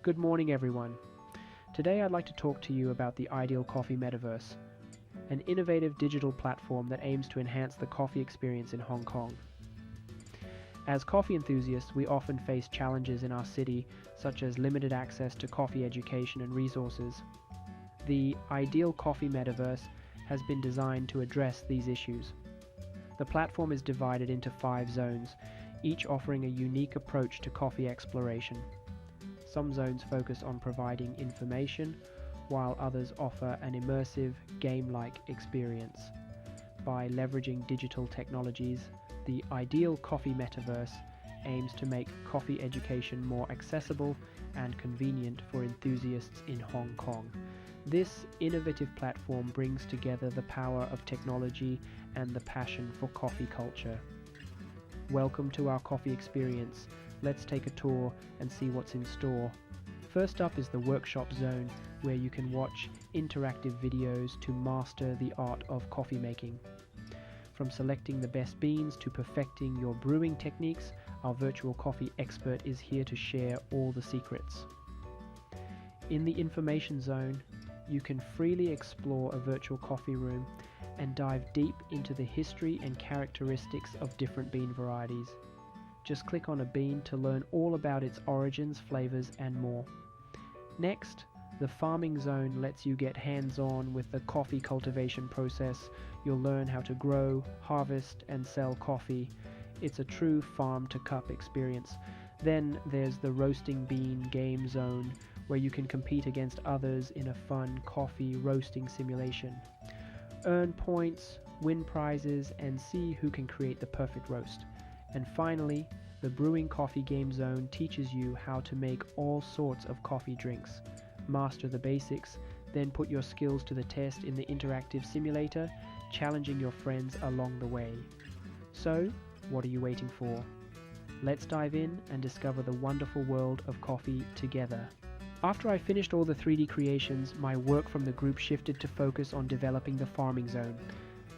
Good morning, everyone. Today I'd like to talk to you about the Ideal Coffee Metaverse, an innovative digital platform that aims to enhance the coffee experience in Hong Kong. As coffee enthusiasts, we often face challenges in our city, such as limited access to coffee education and resources. The Ideal Coffee Metaverse has been designed to address these issues. The platform is divided into 5 zones, each offering a unique approach to coffee exploration. Some zones focus on providing information, while others offer an immersive, game-like experience. By leveraging digital technologies, the Ideal Coffee Metaverse aims to make coffee education more accessible and convenient for enthusiasts in Hong Kong. This innovative platform brings together the power of technology and the passion for coffee culture. Welcome to our coffee experience. Let's take a tour and see what's in store. First up is the workshop zone, where you can watch interactive videos to master the art of coffee making. From selecting the best beans to perfecting your brewing techniques, our virtual coffee expert is here to share all the secrets. In the information zone, you can freely explore a virtual coffee room and dive deep into the history and characteristics of different bean varieties. Just click on a bean to learn all about its origins, flavors, and more. Next, the farming zone lets you get hands-on with the coffee cultivation process. You'll learn how to grow, harvest, and sell coffee. It's a true farm-to-cup experience. Then there's the roasting bean game zone, where you can compete against others in a fun coffee roasting simulation. Earn points, win prizes, and see who can create the perfect roast. And finally, the brewing coffee game zone teaches you how to make all sorts of coffee drinks. Master the basics, then put your skills to the test in the interactive simulator, challenging your friends along the way. So, what are you waiting for? Let's dive in and discover the wonderful world of coffee together. After I finished all the 3D creations, my work from the group shifted to focus on developing the farming zone.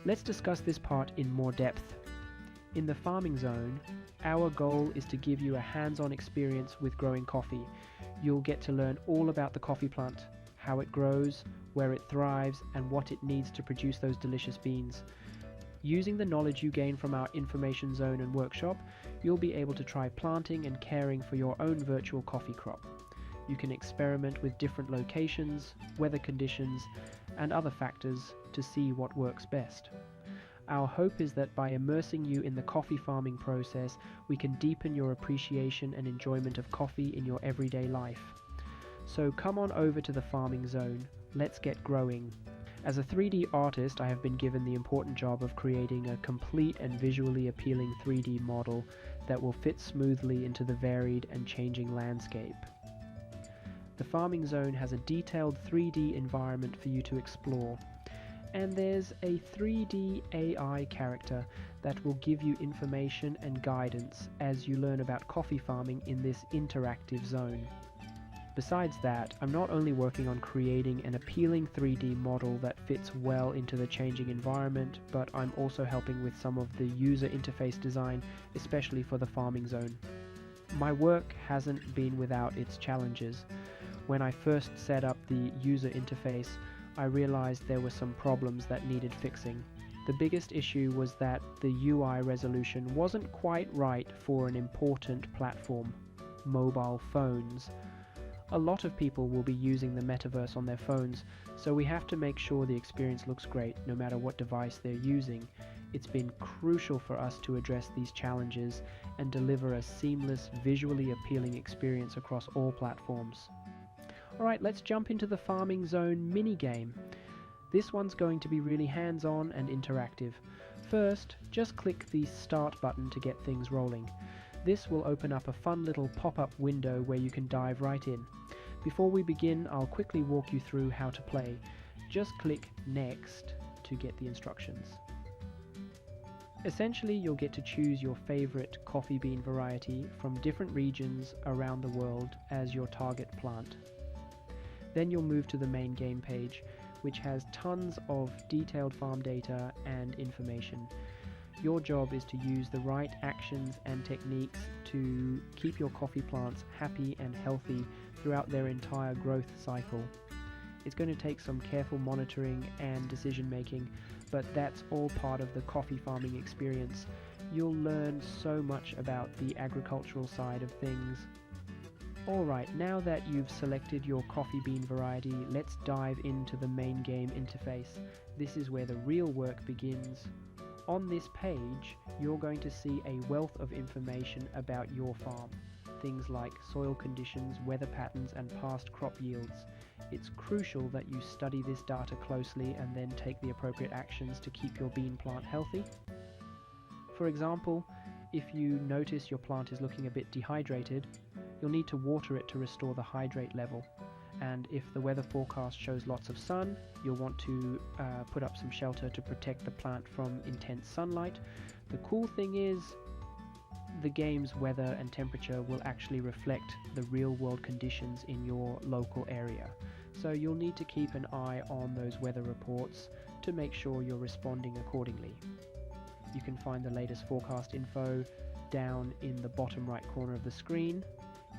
Let's discuss this part in more depth. In the farming zone, our goal is to give you a hands-on experience with growing coffee. You'll get to learn all about the coffee plant, how it grows, where it thrives, and what it needs to produce those delicious beans. Using the knowledge you gain from our information zone and workshop, you'll be able to try planting and caring for your own virtual coffee crop. You can experiment with different locations, weather conditions, and other factors to see what works best. Our hope is that by immersing you in the coffee farming process, we can deepen your appreciation and enjoyment of coffee in your everyday life. So come on over to the farming zone. Let's get growing. As a 3D artist, I have been given the important job of creating a complete and visually appealing 3D model that will fit smoothly into the varied and changing landscape. The farming zone has a detailed 3D environment for you to explore. And there's a 3D AI character that will give you information and guidance as you learn about coffee farming in this interactive zone. Besides that, I'm not only working on creating an appealing 3D model that fits well into the changing environment, but I'm also helping with some of the user interface design, especially for the farming zone. My work hasn't been without its challenges. When I first set up the user interface, I realized there were some problems that needed fixing. The biggest issue was that the UI resolution wasn't quite right for an important platform, mobile phones. A lot of people will be using the metaverse on their phones, so we have to make sure the experience looks great no matter what device they're using. It's been crucial for us to address these challenges and deliver a seamless, visually appealing experience across all platforms. Alright, let's jump into the farming zone mini-game. This one's going to be really hands-on and interactive. First, just click the Start button to get things rolling. This will open up a fun little pop-up window where you can dive right in. Before we begin, I'll quickly walk you through how to play. Just click Next to get the instructions. Essentially, you'll get to choose your favorite coffee bean variety from different regions around the world as your target plant. Then you'll move to the main game page, which has tons of detailed farm data and information. Your job is to use the right actions and techniques to keep your coffee plants happy and healthy throughout their entire growth cycle. It's going to take some careful monitoring and decision making, but that's all part of the coffee farming experience. You'll learn so much about the agricultural side of things. Alright, now that you've selected your coffee bean variety, let's dive into the main game interface. This is where the real work begins. On this page, you're going to see a wealth of information about your farm. Things like soil conditions, weather patterns, and past crop yields. It's crucial that you study this data closely and then take the appropriate actions to keep your bean plant healthy. For example, if you notice your plant is looking a bit dehydrated, you'll need to water it to restore the hydrate level. And if the weather forecast shows lots of sun, you'll want to put up some shelter to protect the plant from intense sunlight. The cool thing is, the game's weather and temperature will actually reflect the real-world conditions in your local area. So you'll need to keep an eye on those weather reports to make sure you're responding accordingly. You can find the latest forecast info down in the bottom right corner of the screen.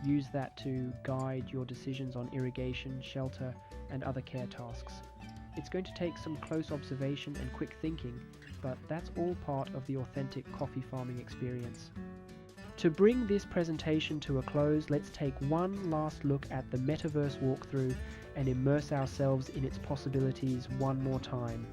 Use that to guide your decisions on irrigation, shelter, and other care tasks. It's going to take some close observation and quick thinking, but that's all part of the authentic coffee farming experience. To bring this presentation to a close, let's take one last look at the metaverse walkthrough and immerse ourselves in its possibilities one more time.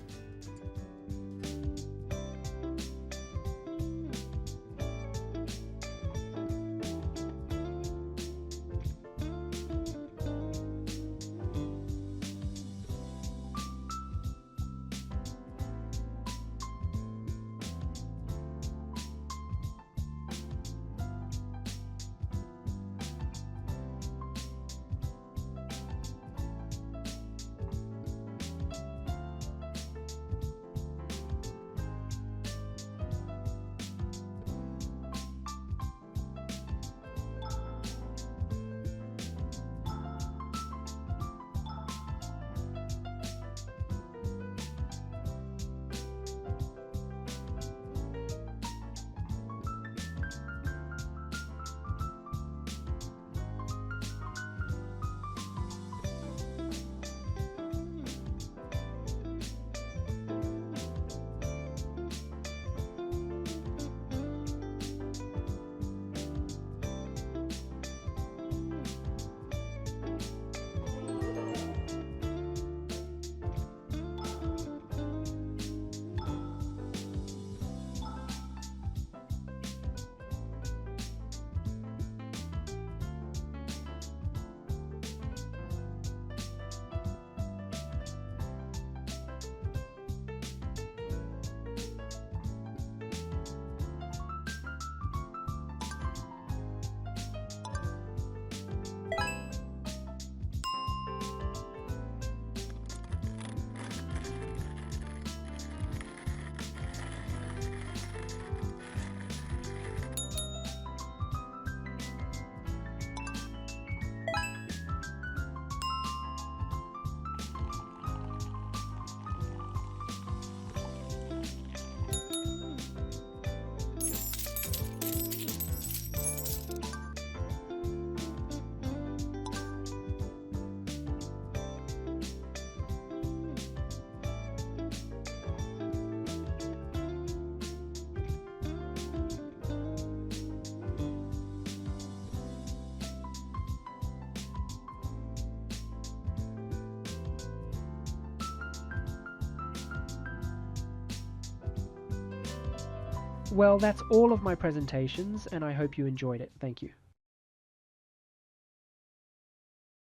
Well, that's all of my presentations, and I hope you enjoyed it. Thank you.